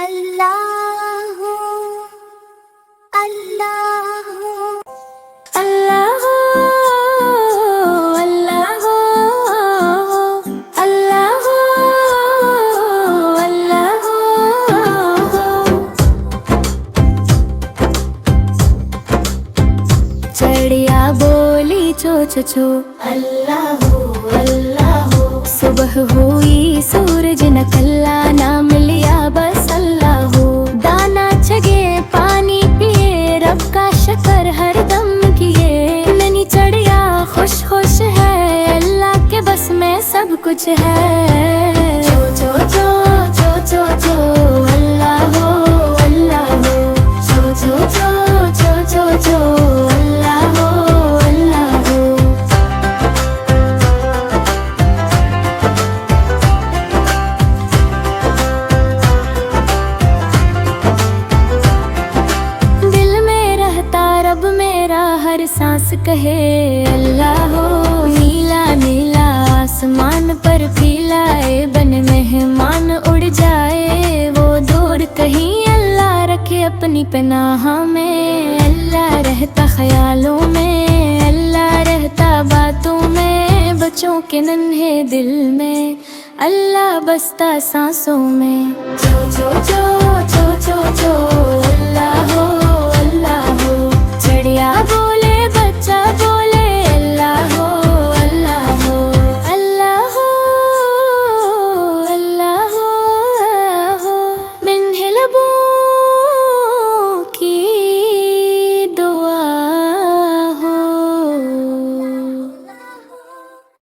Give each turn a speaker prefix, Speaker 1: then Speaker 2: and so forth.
Speaker 1: اللہ اللہ اللہ اللہ اللہ اللہ چڑیا بولی چو چو چو اللہ اللہ صبح ہوئی سورج نکلا نام لیا بس اللہ دانا چگے پانی پیے رب کا شکر ہر دم کیے ننی چڑیا خوش خوش ہے اللہ کے بس میں سب کچھ ہے چو چو چو چو چو چو اللہ ہو اللہ ہو چو چو چو چو چو چو اللہ ہو اللہ ہو دل میں رہتا رب میرا ہر سانس کہے اللہ ہو نیلا نیلا آسمان پر پھیلائے بن مہمان اڑ جائے وہ دور کہیں اللہ رکھے اپنی پناہ میں اللہ رہتا خیالوں میں اللہ رہتا باتوں میں بچوں کے ننھے دل میں اللہ بستا سانسوں میں چو چو چو چو چو چو اللہ